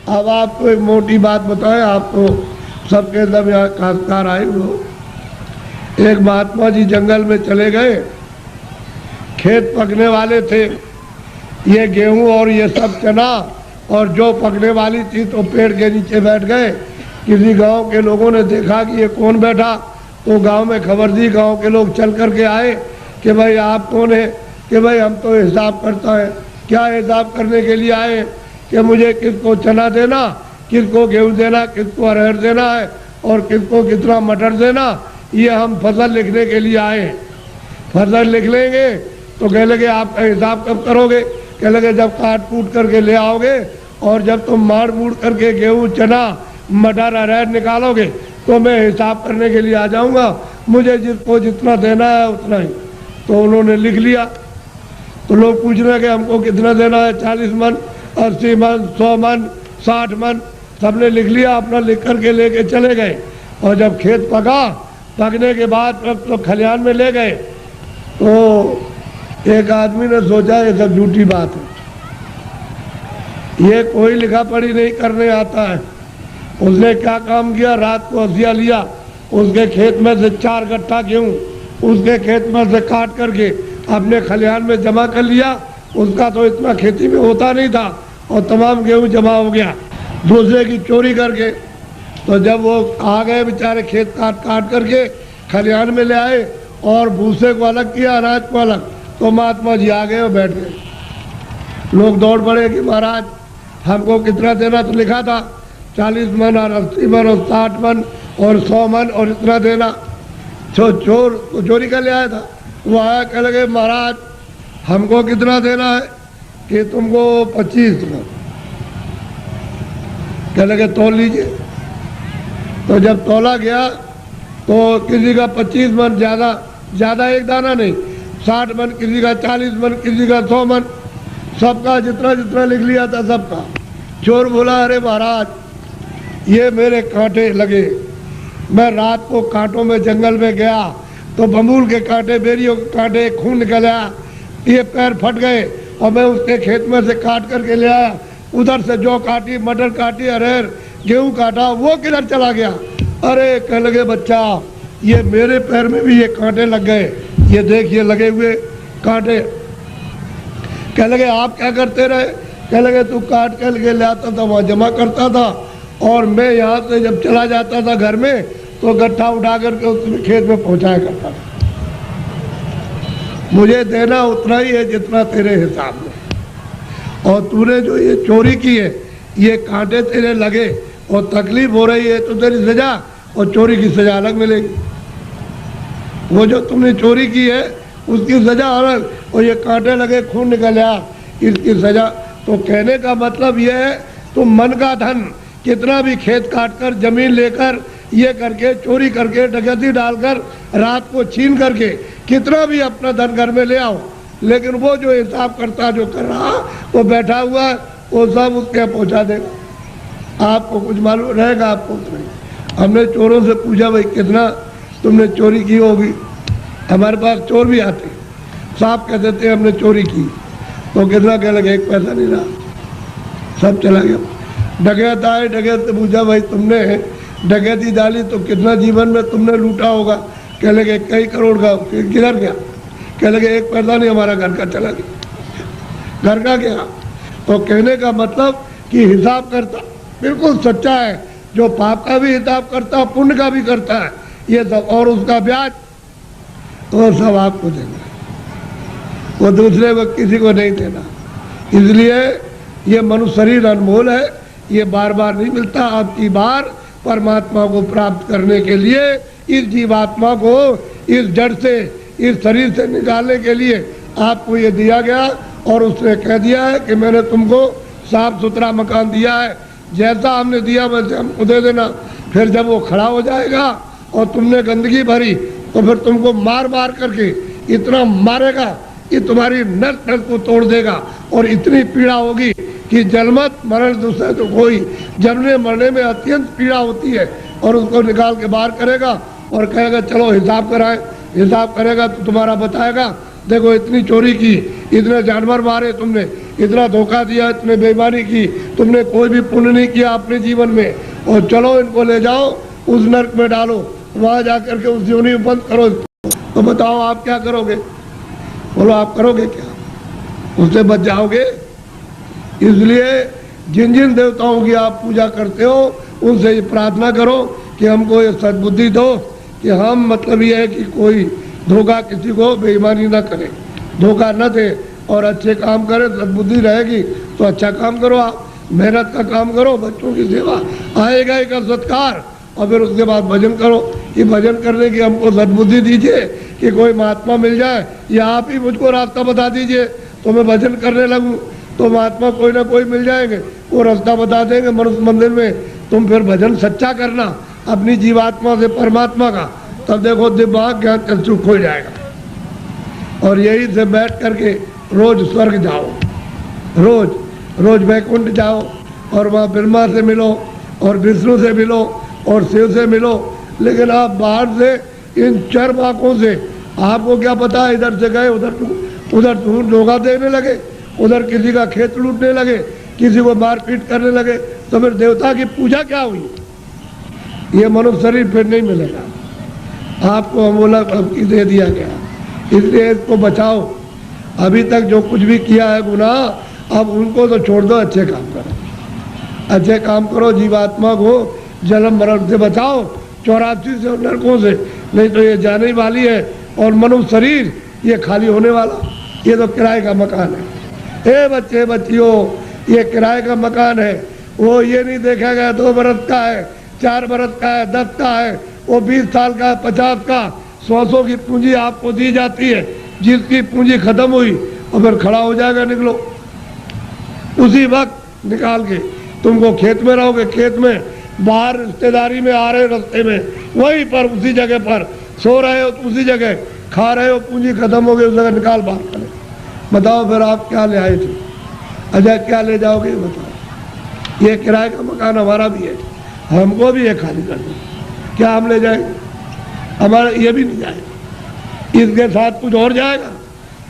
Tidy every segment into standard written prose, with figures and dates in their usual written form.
अब आपको एक मोटी बात बताएं, आपको सबके सब यहाँ काश्तकार आए लोग। एक महात्मा जी जंगल में चले गए, खेत पकने वाले थे, ये गेहूं और ये सब चना, और जो पकने वाली थी तो पेड़ के नीचे बैठ गए। किसी गांव के लोगों ने देखा कि ये कौन बैठा, तो गांव में खबर दी, गांव के लोग चल कर के आए कि भाई आप कौन है? कि भाई हम तो हिसाब करता है। क्या हिसाब करने के लिए आए? कि मुझे किसको चना देना, किसको गेहूं देना, किसको अरहर देना है और किसको कितना मटर देना, ये हम फसल लिखने के लिए आए। फसल लिख लेंगे तो कह लगे आपका हिसाब कब करोगे? कह लगे जब काट कूट करके ले आओगे, और जब तुम मार मूड़ करके गेहूं चना मटर अरहर निकालोगे तो मैं हिसाब करने के लिए आ जाऊंगा, मुझे जिसको जितना देना है उतना ही। तो उन्होंने लिख लिया। तो लोग पूछ रहे कि हमको कितना देना है, 40 मन, 80 मन, 100 मन, 60 मन, सबने लिख लिया, अपना लिख करके लेके चले गए। और जब खेत पका, पकने के बाद तो खलिहान में ले गए, तो एक आदमी ने सोचा ये सब झूठी बात है, ये कोई लिखा पढ़ी नहीं करने आता है। उसने क्या काम किया, रात को हसिया लिया, उसके खेत में से 4 गट्ठा गेहूं उसके खेत में से काट करके अपने खलिहान में जमा कर लिया। उसका तो इतना खेती में होता नहीं था, और तमाम गेहूं जमा हो गया दूसरे की चोरी करके। तो जब वो आ गए बेचारे, खेत काट काट करके खलिहान में ले आए और भूसे को अलग किया, अनाज को अलग, तो महात्मा जी आ गए और बैठ गए। लोग दौड़ पड़े कि महाराज हमको कितना देना, तो लिखा था 40 मन और 80 मन और 60 मन और 100 मन और इतना देना। चोर चोरी कर ले आया था, वो आया, कह लगे महाराज हमको कितना देना है? कि तुमको 25 मन। कह लगे तोल लीजिए। तो जब तोला गया तो किसी का 25 मन, ज़्यादा एक दाना नहीं, 60 मन, किसी का 40 मन, किसी का 100 मन, सबका जितना जितना लिख लिया था सबका। चोर बोला अरे महाराज ये मेरे कांटे लगे, मैं रात को कांटों में जंगल में गया तो बबूल के कांटे, बेरियों के कांटे, खून निकल आया, ये पैर फट गए और मैं उसके खेत में से काट करके ले आया। उधर से जौ काटी, मटर काटी, अरहर गेहूं काटा, वो किधर चला गया? अरे कह लगे बच्चा ये मेरे पैर में भी ये कांटे लग गए, ये देखिए लगे हुए कांटे। कह लगे आप क्या करते रहे? कह लगे तू काट कर के ले आता था, वहाँ जमा करता था, और मैं यहाँ से जब चला जाता था घर में तो गट्ठा उठा करके उसमें खेत में पहुँचाया करता था। मुझे देना उतना ही है जितना तेरे हिसाब में, और तूने जो ये चोरी की है, ये कांटे तेरे लगे और तकलीफ हो रही है, तो तेरी सजा और चोरी की सजा अलग मिलेगी। वो जो तुमने चोरी की है उसकी सजा अलग, और ये कांटे लगे, खून निकल आया, इसकी सजा। तो कहने का मतलब ये है तुम मन का धन कितना भी खेत काट कर, जमीन लेकर, ये करके, चोरी करके, डकैती डालकर, रात को छीन करके कितना भी अपना धन घर में ले आओ, लेकिन वो जो हिसाब करता जो कर रहा वो बैठा हुआ वो सब उसके यहाँ पहुँचा देगा। आपको कुछ मालूम रहेगा? आपको नहीं। हमने चोरों से पूछा भाई कितना तुमने चोरी की होगी? हमारे पास चोर भी आते, साहब कह देते हमने चोरी की, तो कितना कह लगे 1 पैसा नहीं रहा, सब चला गया। डकैत आए, डकैत से पूछा भाई तुमने डकैती डाली तो कितना जीवन में तुमने लूटा होगा? कह लगे कई करोड़ का। फिर किधर गया? कह लगे 1 पैसा नहीं, हमारा घर का चला गया। घर का गया। तो कहने का मतलब कि हिसाब करता बिल्कुल सच्चा है, जो पाप का भी हिसाब करता है, पुण्य का भी करता है, ये सब, और उसका ब्याज वो सब आपको देना, वो दूसरे को किसी को नहीं देना। इसलिए ये मनुष्य शरीर अनमोल है, ये बार बार नहीं मिलता। आपकी बार परमात्मा को प्राप्त करने के लिए इस जीवात्मा को इस जड़ से, इस शरीर से निकालने के लिए आपको ये दिया गया, और उसने कह दिया है कि मैंने तुमको साफ सुथरा मकान दिया है, जैसा हमने दिया वैसे हमको दे देना। फिर जब वो खड़ा हो जाएगा और तुमने गंदगी भरी तो फिर तुमको मार मार करके इतना मारेगा कि तुम्हारी नस नस को तोड़ देगा, और इतनी पीड़ा होगी कि जन्मत मरण दूसरे तो कोई, जमने मरने में अत्यंत पीड़ा होती है। और उसको निकाल के बाहर करेगा और कहेगा चलो हिसाब कराएं। हिसाब करेगा तो तुम्हारा बताएगा देखो इतनी चोरी की, इतने जानवर मारे तुमने, इतना धोखा दिया, इतने बेईमानी की, तुमने कोई भी पुण्य नहीं किया अपने जीवन में, और चलो इनको ले जाओ उस नरक में डालो, वहाँ जाकर के उस योनि में बंद करो। तो बताओ आप क्या करोगे? बोलो आप करोगे क्या? उससे बच जाओगे? इसलिए जिन जिन देवताओं की आप पूजा करते हो उनसे ये प्रार्थना करो कि हमको ये सद्बुद्धि दो कि हम, मतलब ये है कि कोई धोखा, किसी को बेईमानी ना करे, धोखा न दे और अच्छे काम करे। सद्बुद्धि रहेगी तो अच्छा काम करो, आप मेहनत का काम करो, बच्चों की सेवा, आएगा एक सत्कार, और फिर उसके बाद भजन करो कि भजन करने की हमको सद्बुद्धि दीजिए कि कोई महात्मा मिल जाए, या आप ही मुझको रास्ता बता दीजिए तो मैं भजन करने लगूँ। तो महात्मा कोई ना कोई मिल जाएंगे, वो रास्ता बता देंगे मनुष्य मंदिर में। तुम फिर भजन सच्चा करना अपनी जीवात्मा से परमात्मा का, तब देखो दिमाग ज्ञान चक्षु खो जाएगा। और यही से बैठ करके रोज स्वर्ग जाओ, रोज रोज वैकुंठ जाओ, और वहाँ ब्रह्मा से मिलो और विष्णु से मिलो और शिव से मिलो। लेकिन आप बाहर से इन चर आँखों से आपको क्या पता है, इधर से गए उधर धोखा देने लगे, उधर किसी का खेत लूटने लगे, किसी को मारपीट करने लगे, तो फिर देवता की पूजा क्या हुई? ये मनुष्य शरीर फिर नहीं मिलेगा आपको, अमोला दे दिया गया। इसलिए इसको बचाओ। अभी तक जो कुछ भी किया है गुनाह, अब उनको तो छोड़ दो, अच्छे काम करो, अच्छे काम करो, जीवात्मा को जन्म मरण से बचाओ, 84 से नरकों से, नहीं तो ये जाने वाली है। और मनुष्य शरीर ये खाली होने वाला, ये तो किराए का मकान है। ए बच्चे बच्चियों, ये किराए का मकान है, वो ये नहीं देखा गया 2 बरस का है, 4 बरस का है, 10 का है, वो 20 साल का है, 50 का, 100 की पूंजी आपको दी जाती है। जिसकी पूंजी खत्म हुई और फिर खड़ा हो जाएगा, निकलो उसी वक्त निकाल के। तुमको खेत में रहोगे, खेत में, बाहर रिश्तेदारी में आ रहे रास्ते में, वहीं पर उसी जगह पर सो रहे हो, उसी जगह खा रहे हो, पूंजी खत्म हो गई, उस जगह निकाल बाहर करें। बताओ फिर आप क्या ले आए थे? अच्छा क्या ले जाओगे बताओ? ये किराए का मकान हमारा भी है, हमको भी है खाली कर दो, क्या हम ले जाएंगे? हमारा ये भी नहीं जाएगा, इसके साथ कुछ और जाएगा,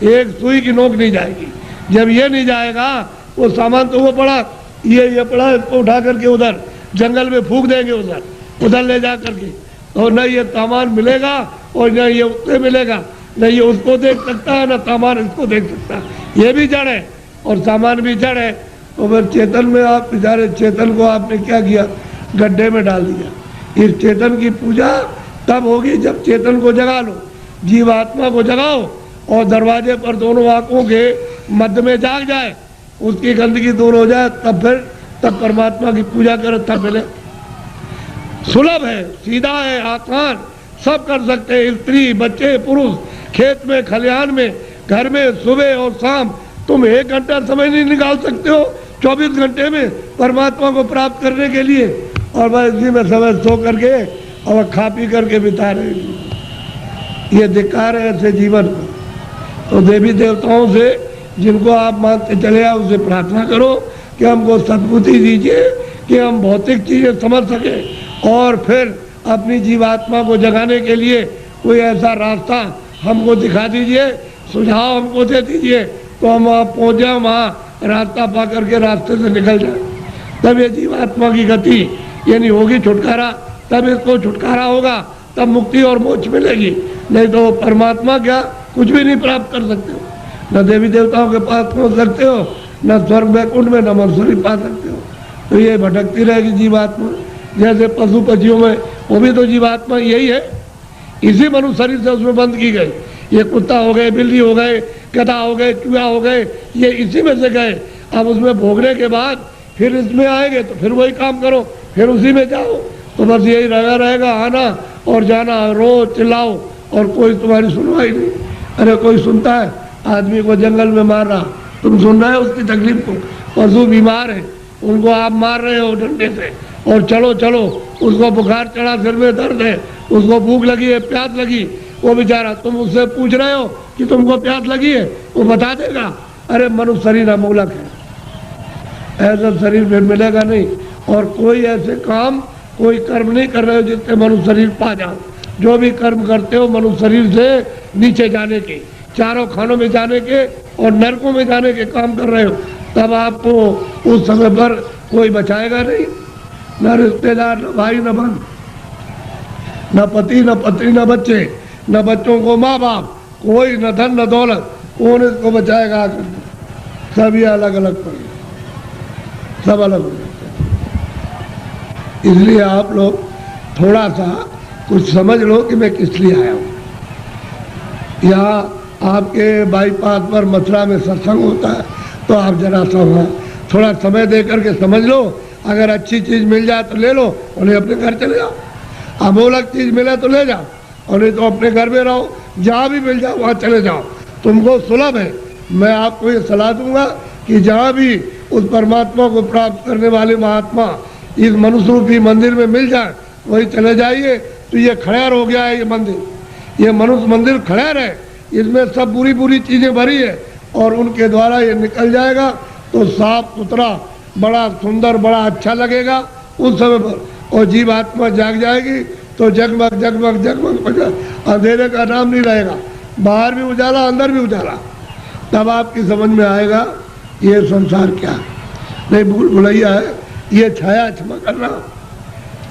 एक सुई की नोक नहीं जाएगी। जब ये नहीं जाएगा, वो सामान तो वो पड़ा, ये पड़ा, इसको उठा करके उधर जंगल में फूंक देंगे, उधर ले जा करके, और न ये सामान मिलेगा और न ये उससे मिलेगा, न ये उसको देख सकता है, न सामान इसको देख सकता है। ये भी जड़ है और सामान भी जड़ है। तो फिर चेतन में आप बेचारे, चेतन को आपने क्या किया? गड्ढे में डाल दिया। इस चेतन की पूजा तब होगी जब चेतन को जगा लो, जीवात्मा को जगाओ, और दरवाजे पर दोनों आंखों के मध्य में जाग जाए, उसकी गंदगी दूर हो जाए, तब परमात्मा की पूजा करो, तब मिले। सुलभ है, सीधा है, आसान, सब कर सकते हैं, स्त्री बच्चे पुरुष, खेत में खलिहान में, घर में, सुबह और शाम। तुम 1 घंटा समय नहीं निकाल सकते हो 24 घंटे में परमात्मा को प्राप्त करने के लिए, और बस इसी में समय सो करके और खा पी करके बिता रहे। ये धिक्कार है ऐसे जीवन को। तो देवी देवताओं से जिनको आप मानते चले आओ, उससे प्रार्थना करो कि हमको सद्बुद्धि दीजिए कि हम भौतिक चीज़ें समझ सकें, और फिर अपनी जीवात्मा को जगाने के लिए कोई ऐसा रास्ता हमको दिखा दीजिए, सुझाव हमको दे दीजिए, तो हम वहाँ पहुँच जाए, वहाँ रास्ता पा करके रास्ते से निकल जाए। तब ये जीवात्मा की गति यानी होगी छुटकारा, तब इसको छुटकारा होगा, तब मुक्ति और मोक्ष मिलेगी। नहीं तो परमात्मा क्या कुछ भी नहीं प्राप्त कर सकते हो, न देवी देवताओं के पास पहुँच सकते हो, न स्वर्ग वैकुंठ में, न मनुष्य पा सकते हो। तो ये भटकती रहेगी जीवात्मा। जैसे पशु पक्षियों में, वो भी तो जीवात्मा यही है, इसी मनुष्य शरीर से उसमें बंद की गई। ये कुत्ता हो गए, बिल्ली हो गए, गधा हो गए, चूहा हो गए, ये इसी में से गए। अब उसमें भोगने के बाद फिर इसमें आएंगे तो फिर वही काम करो, फिर उसी में जाओ। तो बस यही रहेगा, आना और जाना, रोज चिल्लाओ और कोई तुम्हारी सुनवाई नहीं। अरे कोई सुनता है? आदमी को जंगल में मार रहा, तुम सुन रहे हो उसकी तकलीफ को? पशु बीमार है, उनको आप मार रहे हो डंडे से, और चलो चलो, उसको बुखार चढ़ा, सिर में दर्द है, उसको भूख लगी है, प्यास लगी, वो बेचारा, तुम उससे पूछ रहे हो कि तुमको प्यास लगी है, वो बता देगा। अरे मनुष्य शरीर अमूलक है, ऐसा शरीर फिर मिलेगा नहीं। और कोई ऐसे काम, कोई कर्म नहीं कर रहे हो जिससे मनुष्य शरीर पा जाओ। जो भी कर्म करते हो मनुष्य शरीर से नीचे जाने के, चारों खानों में जाने के, और नरकों में जाने के काम कर रहे हो, तब आपको उस समय पर कोई बचाएगा नहीं। न रिश्तेदार, न भाई, न बहन, न पति, न पत्नी, न बच्चे, न बच्चों को माँ बाप, कोई न धन न दौलत, कौन इसको बचाएगा? सब ये अलग अलग पड़े, सब अलग हो जाते हैं। इसलिए आप लोग थोड़ा सा कुछ समझ लो कि मैं किस लिए आया हूँ। यहाँ आपके बाईपास पर मथुरा में सत्संग होता है, तो आप जरा सा वहाँ थोड़ा समय दे करके समझ लो। अगर अच्छी चीज़ मिल जाए तो ले लो, और नहीं अपने घर चले जाओ। अमोलक चीज़ मिले तो ले जाओ, और नहीं तो अपने घर में रहो। जहाँ भी मिल जाओ वहाँ चले जाओ, तुमको सुलभ है। मैं आपको ये सलाह दूंगा कि जहाँ भी उस परमात्मा को प्राप्त करने वाले महात्मा इस मनुष्य रूपी मंदिर में मिल जाए, वही चले जाइए। तो ये खड़ेर हो गया है, ये मंदिर, ये मनुष्य मंदिर खड़ेर है, इसमें सब बुरी बुरी चीज़ें भरी है, और उनके द्वारा ये निकल जाएगा तो साफ सुथरा, बड़ा सुंदर, बड़ा अच्छा लगेगा उस समय पर। और जीव आत्मा जाग जाएगी तो जगमग जगमग जगमग, अंधेरे का नाम नहीं रहेगा। बाहर भी उजाला, अंदर भी उजाला। तब आपकी समझ में आएगा ये संसार क्या है। नहीं भूल भुलैया है, ये छाया, क्षमा करना,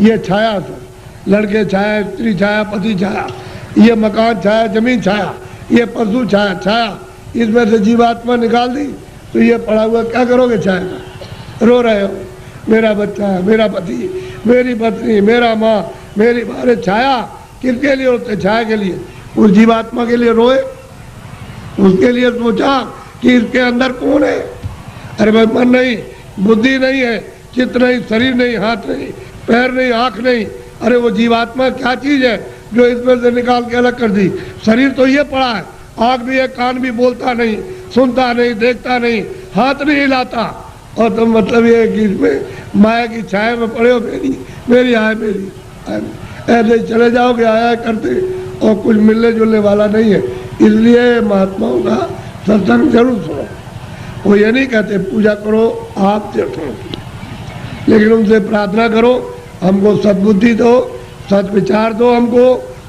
ये छाया सर, लड़के छाया, स्त्री छाया, पति छाया, ये मकान छाया, जमीन छाया, ये पशु छाया, छाया, इसमें से जीवात्मा निकाल दी तो ये पड़ा हुआ क्या करोगे? छाया का रो रहे हो, मेरा बच्चा, मेरा पति, मेरी पत्नी, मेरा माँ, मेरी बारे। छाया किसके लिए होते? छाया के लिए। उस जीवात्मा के लिए रोए, उसके लिए सोचा कि इसके अंदर कौन है। अरे भाई मन नहीं, बुद्धि नहीं है, चित्त नहीं, शरीर नहीं, हाथ नहीं, पैर नहीं, आँख नहीं। अरे वो जीवात्मा क्या चीज़ है जो इसमें से निकाल के अलग कर दी? शरीर तो ये पड़ा है, आँख भी है, कान भी, बोलता नहीं, सुनता नहीं, देखता नहीं, हाथ नहीं हिलाता। और तो मतलब ये है कि इसमें माया की छाया में पड़े हो, मेरी मेरी आय, मेरी ऐसे चले जाओगे आया करते, और कुछ मिलने जुलने वाला नहीं है। इसलिए महात्माओं का सत्संग जरूर सुनो। वो ये नहीं कहते पूजा करो आप देखो, लेकिन उनसे प्रार्थना करो हमको सद्बुद्धि दो, सद विचार दो हमको,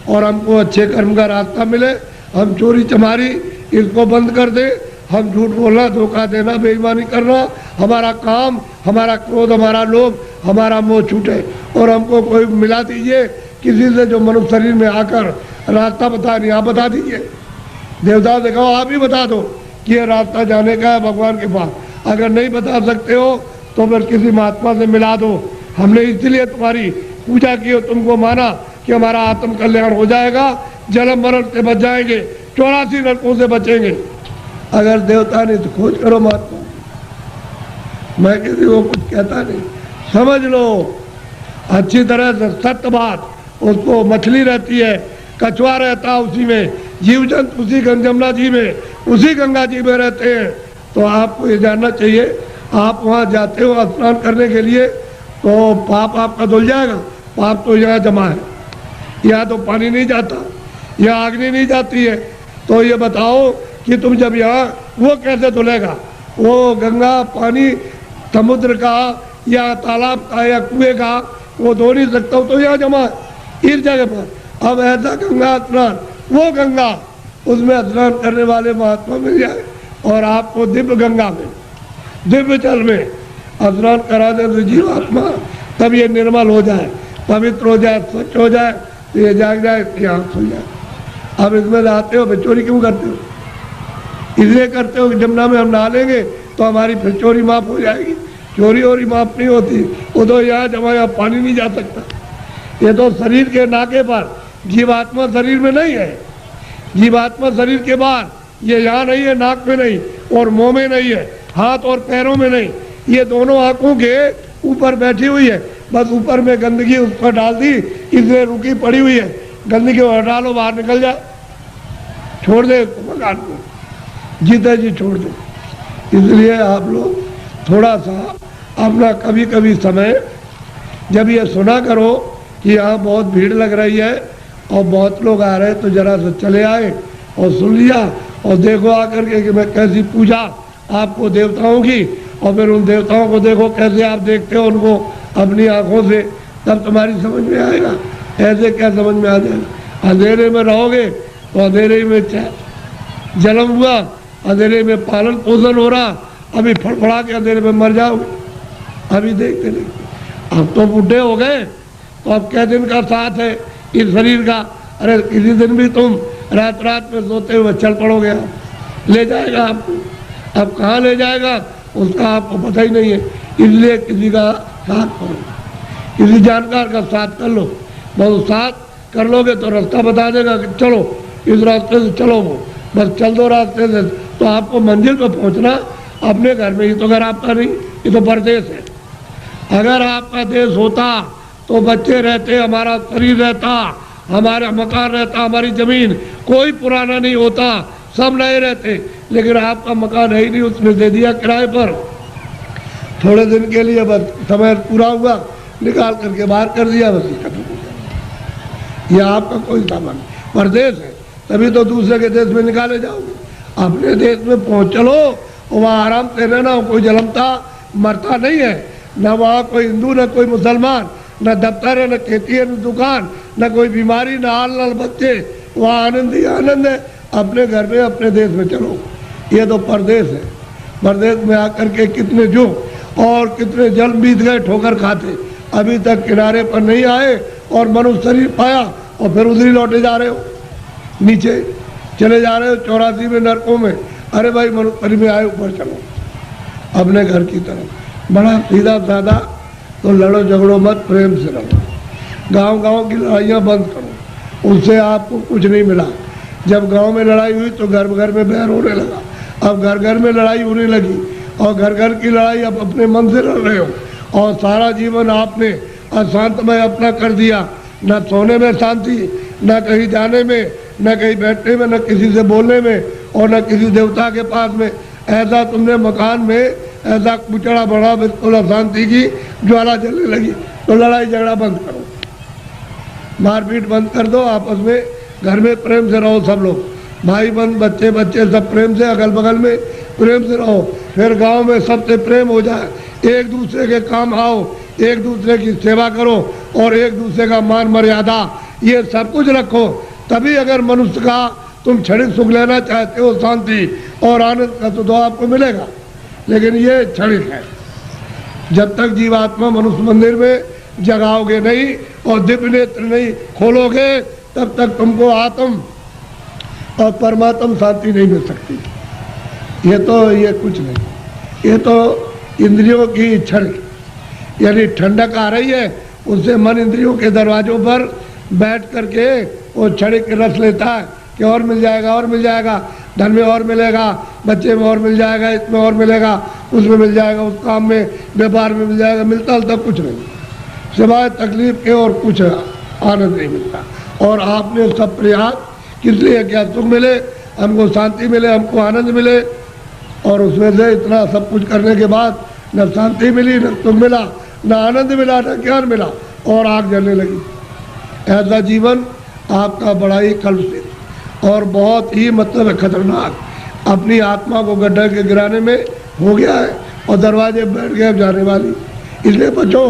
और हमको अच्छे कर्म का रास्ता मिले। हम चोरी चमारी इसको बंद कर दे, हम झूठ बोलना, धोखा देना, बेईमानी करना, हमारा काम, हमारा क्रोध, हमारा लोभ, हमारा मोह छूटे। और हमको कोई मिला दीजिए किसी से जो मनुष्य शरीर में आकर रास्ता बता नहीं, आप बता दीजिए। देवता से कहो आप ही बता दो कि ये रास्ता जाने का है भगवान के पास। अगर नहीं बता सकते हो तो फिर किसी महात्मा से मिला दो। हमने इसलिए तुम्हारी पूजा की, तुमको माना कि हमारा आत्म कल्याण हो जाएगा, जन्म मरण से बच जाएंगे, 84 नरकों से बचेंगे। अगर देवता नहीं तो खोज करो महात्मा। मैं किसी को कुछ कहता नहीं, समझ लो अच्छी तरह से सत्य बात। उसको मछली रहती है, कछुआ रहता उसी में, जीव जंतु उसी जमुना जी में, उसी गंगा जी में रहते हैं। तो आपको ये जानना चाहिए, आप वहाँ जाते हो स्नान करने के लिए तो पाप आपका धुल जाएगा। पाप तो यहाँ जमा है, यहाँ तो पानी नहीं जाता, यहाँ अग्नि नहीं जाती है। तो ये बताओ कि तुम जब यहाँ, वो कैसे धुलेगा? वो गंगा पानी समुद्र का या तालाब का या कुएं का वो धो नहीं सकता, तो यहाँ जमा है इस जगह पर। अब ऐसा गंगा स्नान, वो गंगा, उसमें स्नान करने वाले महात्मा मिल जाए और आपको दिव्य गंगा में, दिव्य जल में स्नान करा दे तो जीवात्मा तब ये निर्मल हो जाए, पवित्र हो जाए, स्वच्छ हो जाए, तो ये जाग जाए, इसकी आँख खुल जाए। अब इसमें आते हो, फिर चोरी क्यों करते हो? इसलिए करते हो कि जमुना में हम नहा लेंगे तो हमारी फिर चोरी माफ हो जाएगी। चोरी और माफ नहीं होती, वो तो यहाँ जमा, यहाँ पानी नहीं जा सकता। ये तो शरीर के नाके पर, जीवात्मा शरीर में नहीं है। जीवात्मा शरीर के बाहर, ये यहाँ नहीं है, नाक में नहीं, और मुंह में नहीं है, हाथ और पैरों में नहीं, ये दोनों आंखों के ऊपर बैठी हुई है। बस ऊपर में गंदगी उस पर डाल दी, इसलिए रुकी पड़ी हुई है। गंदगी को हटा लो, बाहर निकल जाए, छोड़ दे मकान को, जीते जी छोड़ दे। इसलिए आप लोग थोड़ा सा अपना कभी कभी समय, जब ये सुना करो कि यहाँ बहुत भीड़ लग रही है और बहुत लोग आ रहे हैं, तो जरा से चले आए और सुन लिया, और देखो आकर के कि मैं कैसी पूजा आपको देवताओं की, और फिर उन देवताओं को देखो कैसे आप देखते हो उनको अपनी आंखों से, तब तुम्हारी समझ में आएगा। ऐसे क्या समझ में आ जाएगा? अंधेरे में रहोगे तो अंधेरे में जन्म हुआ अंधेरे में पालन पोषण हो रहा, अभी फड़फड़ा के अंधेरे में मर जाओगे। अभी देखते देखते अब तो बूढ़े हो गए, तो अब क्या दिन का साथ है इस शरीर का। अरे किसी दिन भी तुम रात रात में सोते हुए चल पड़ोगे, आप ले जाएगा आपको। अब कहाँ ले जाएगा उसका आपको पता ही नहीं है। इसलिए किसी का साथ करो, किसी जानकार का साथ कर लो। बहुत साथ कर लोगे तो रास्ता बता देगा कि चलो इस रास्ते से चलो, वो बस चल दो रास्ते से, तो आपको मंजिल पर पहुंचना अपने घर में ही। तो घर आपका नहीं, ये तो परदेश है। अगर आपका देश होता तो बच्चे रहते, हमारा शरीर रहता, हमारा मकान रहता, हमारी जमीन, कोई पुराना नहीं होता, सब नए रहते। लेकिन आपका मकान है ही नहीं, उसने दे दिया किराए पर, थोड़े दिन के लिए, बस समय पूरा हुआ निकाल करके बाहर कर दिया, बस खत्म हो गया। यह आपका कोई सामान परदेश है, तभी तो दूसरे के देश में निकाले जाओगे। अपने देश में पहुंच चलो, वहाँ आराम से रहना, कोई जलमता मरता नहीं है, न वहाँ कोई हिंदू न कोई मुसलमान, न दफ्तर है न खेती है न दुकान, न कोई बीमारी न हाल न बच्चे, वहाँ आनंद ही आनंद है। अपने घर में अपने देश में चलो, ये तो परदेश है। परदेश में आकर के कितने जो और कितने जल बीत गए ठोकर खाते, अभी तक किनारे पर नहीं आए और मनुष्य शरीर पाया और फिर उधर ही लौटे जा रहे हो, नीचे चले जा रहे हो 84 में नरकों में। अरे भाई मनुष्य शरीर में आए, ऊपर चलो अपने घर की तरफ। बड़ा सीधा साधा, तो लड़ो झगड़ो मत, प्रेम से रहो। गांव गांव की लड़ाइयाँ बंद करो, उससे आपको कुछ नहीं मिला। जब गांव में लड़ाई हुई तो घर घर में बैर होने लगा, अब घर घर में लड़ाई होने लगी, और घर घर की लड़ाई अब अपने मन से लड़ रहे हो। और सारा जीवन आपने अशांतमय अपना कर दिया, न सोने में शांति, न कहीं जाने में, न कहीं बैठने में, न किसी से बोलने में, और न किसी देवता के पास में। ऐसा तुमने मकान में ऐसा कुचड़ा बढ़ा, बिल्कुल अशांति की ज्वाला जलने लगी। तो लड़ाई झगड़ा बंद करो, मारपीट बंद कर दो, आपस में घर में प्रेम से रहो। सब लोग भाई बहन बच्चे बच्चे सब प्रेम से, अगल बगल में प्रेम से रहो। फिर गांव में सबसे प्रेम हो जाए, एक दूसरे के काम आओ, एक दूसरे की सेवा करो, और एक दूसरे का मान मर्यादा ये सब कुछ रखो। तभी अगर मनुष्य का तुम क्षणिक सुख लेना चाहते हो, शांति और आनंद का, तो आपको मिलेगा। लेकिन ये क्षणिक है। जब तक जीवात्मा मनुष्य मंदिर में जगाओगे नहीं और दिव्य नेत्र नहीं खोलोगे, तब तक तुमको आत्म और परमात्म शांति नहीं मिल सकती। ये कुछ नहीं, ये तो इंद्रियों की क्षणिक, यानी ठंडक आ रही है, उससे मन इंद्रियों के दरवाजों पर बैठ करके वो क्षणिक रस लेता है कि और मिल जाएगा, और मिल जाएगा, धन में और मिलेगा, बच्चे में और मिल जाएगा, इसमें और मिलेगा, उसमें मिल जाएगा, उस काम में व्यापार में मिल जाएगा। मिलता तब कुछ नहीं, सिवाय तकलीफ के और कुछ आनंद नहीं मिलता। और आपने सब प्रयास किस लिए क्या? सुख मिले, हमको शांति मिले, हमको आनंद मिले, और उसमें से इतना सब कुछ करने के बाद न शांति मिली, न सुख मिला, न आनंद मिला, न ज्ञान मिला, और आग जलने लगी। ऐसा जीवन आपका बड़ा ही कलुषित और बहुत ही मतलब खतरनाक, अपनी आत्मा को गड्ढे के गिराने में हो गया है, और दरवाजे बैठ गए जाने वाली। इसलिए बचो,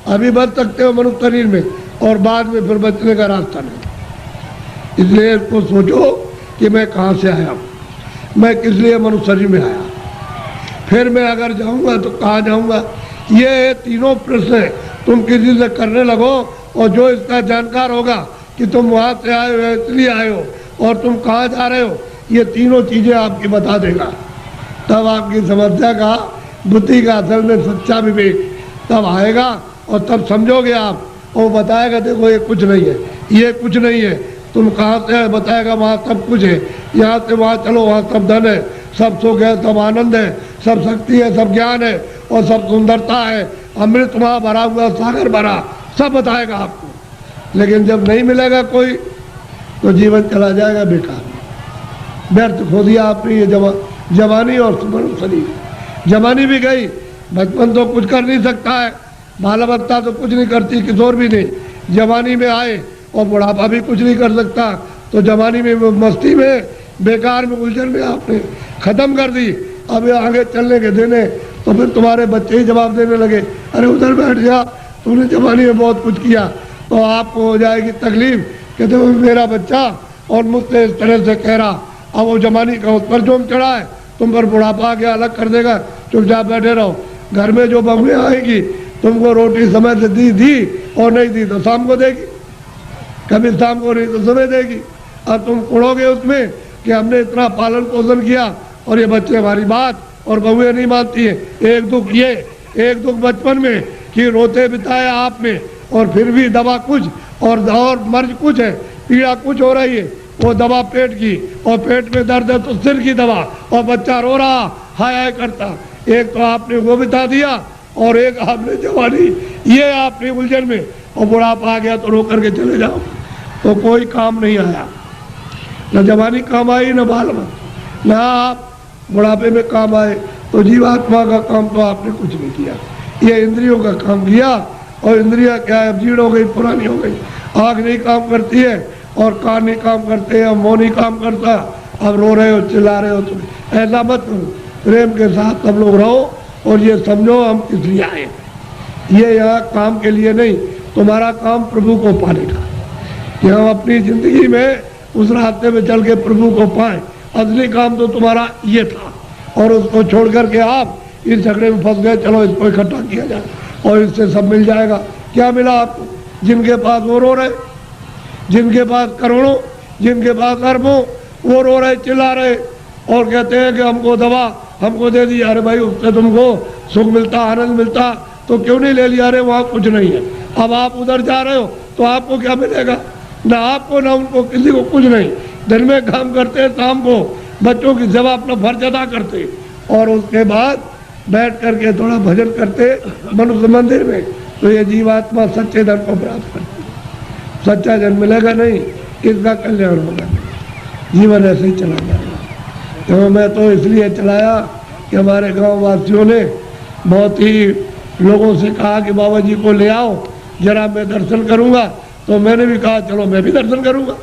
अभी बच सकते हो मनुष्य शरीर में, और बाद में फिर बचने का रास्ता नहीं। इसलिए इसको सोचो कि मैं कहाँ से आया हूँ, मैं किस लिए मनुष्य शरीर में आया, फिर मैं अगर जाऊँगा तो कहाँ जाऊँगा। ये तीनों प्रश्न तुम किसी से करने लगो, और जो इसका जानकार होगा कि तुम वहाँ से आए हो, इसलिए आए हो, और तुम कहाँ जा रहे हो, ये तीनों चीज़ें आपकी बता देगा। तब आपकी समस्या का, बुद्धि का असल में सच्चा विवेक तब आएगा, और तब समझोगे आप। और बताएगा देखो ये कुछ नहीं है, ये कुछ नहीं है, तुम कहाँ से आए, बताएगा वहाँ सब कुछ है, यहाँ से वहाँ चलो, वहाँ सब धन है, सब सुख है, सब आनंद है, सब शक्ति है, सब ज्ञान है, और सब सुंदरता है, अमृत वहाँ भरा हुआ, सागर भरा, सब बताएगा आपको। लेकिन जब नहीं मिलेगा कोई, तो जीवन चला जाएगा बेकार, व्यर्थ खो दिया आपने ये जवानी और सुमन शरीर। जवानी भी गई, बचपन तो कुछ कर नहीं सकता है, बालावस्था तो कुछ नहीं करती, किशोर भी नहीं, जवानी में आए, और बुढ़ापा भी कुछ नहीं कर सकता। तो जवानी में मस्ती में, बेकार में, उलझन में आपने खत्म कर दी। अब आगे चलने के देने, तो फिर तुम्हारे बच्चे ही जवाब देने लगे, अरे उधर बैठ जा, तुमने जवानी में बहुत कुछ किया। तो आपको हो जाएगी तकलीफ, कहते हो मेरा बच्चा और मुझसे इस तरह से कह रहा, अब वो जवानी का उस पर जोम चढ़ा है, तुम पर बुढ़ापा आके अलग कर देगा, चुपचाप बैठे रहो। घर में जो बहुएं आएगी तुमको रोटी समय से दी और नहीं दी तो शाम को देगी, कभी शाम को नहीं तो सुबह देगी। अब तुम कुड़ोगे उसमें कि हमने इतना पालन पोषण किया और ये बच्चे हमारी बात और बहुएं नहीं मानती है। एक दुख ये, एक दुख बचपन में कि रोते बिताया आप में, और फिर भी दवा कुछ और मर्ज कुछ है, पीड़ा कुछ हो रही है। वो दवा पेट की, और पेट में दर्द है तो सिर की दवा, और बच्चा रो रहा हाय हाय करता। एक तो आपने वो बिता दिया और एक आपने जवानी, ये आपने उलझन में, और बुढ़ापा आ गया तो रो करके चले जाओ तो कोई काम नहीं आया। न जवानी काम आई न बाल मत, ना आप बुढ़ापे में काम आए। तो जीवात्मा का काम तो आपने कुछ नहीं किया, ये इंद्रियों का काम किया। और इंद्रियां क्या है, जीर्ण हो गई, पुरानी हो गई। आँख नहीं काम करती है और कान नहीं काम करते हैं, मुँह नहीं काम करता। अब रो रहे हो, चिल्ला रहे हो, तुम ऐसा मत करो। प्रेम के साथ सब लोग रहो और ये समझो हम किस लिए आए। ये यहाँ काम के लिए नहीं, तुम्हारा काम प्रभु को पाने का, कि हम अपनी जिंदगी में उस रास्ते में चल के प्रभु को पाएं। असली काम तो तुम्हारा ये था, और उसको छोड़ करके आप इस झगड़े में फंस गए। चलो इसको इकट्ठा किया जाए और इससे सब मिल जाएगा। क्या मिला आपको? जिनके पास वो रो रहे, जिनके पास करोड़ों, जिनके पास अरबों, वो रो रहे, चिल्ला रहे और कहते हैं कि हमको दवा हमको दे दी। अरे भाई, उससे तुमको सुख मिलता, आनंद मिलता तो क्यों नहीं ले लिया? अरे वहाँ कुछ नहीं है। अब आप उधर जा रहे हो तो आपको क्या मिलेगा? ना आपको ना उनको, किसी को कुछ नहीं। दिन में काम करते हैं, शाम को बच्चों की सेवा अपना फर्ज अदा करते, और उसके बाद बैठ करके थोड़ा भजन करते मनुष्य मंदिर में। तो ये जीवात्मा सच्चे धन को प्राप्त करती। सच्चा जन मिलेगा नहीं, इसका कल्याण होगा, जीवन ऐसे ही चला जाएगा। तो मैं तो इसलिए चलाया कि हमारे गांव वासियों ने बहुत ही लोगों से कहा कि बाबा जी को ले आओ जरा, मैं दर्शन करूंगा। तो मैंने भी कहा चलो मैं भी दर्शन करूंगा।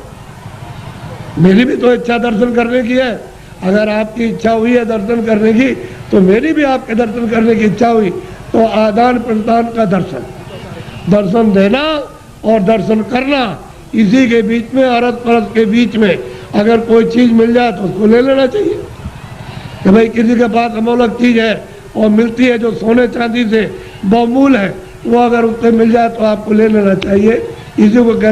मेरी भी तो इच्छा दर्शन करने की है। अगर आपकी इच्छा हुई है दर्शन करने की, तो मेरी भी आपके दर्शन करने की इच्छा हुई। तो आदान प्रदान का दर्शन, दर्शन देना और दर्शन करना, इसी के बीच में, अरस परस के बीच में अगर कोई चीज़ मिल जाए तो उसको ले लेना चाहिए। कि भाई किसी के पास अमूल्य चीज़ है और मिलती है जो सोने चांदी से बहुमूल्य है, वो अगर उससे मिल जाए तो आपको ले लेना चाहिए। इसी को कहते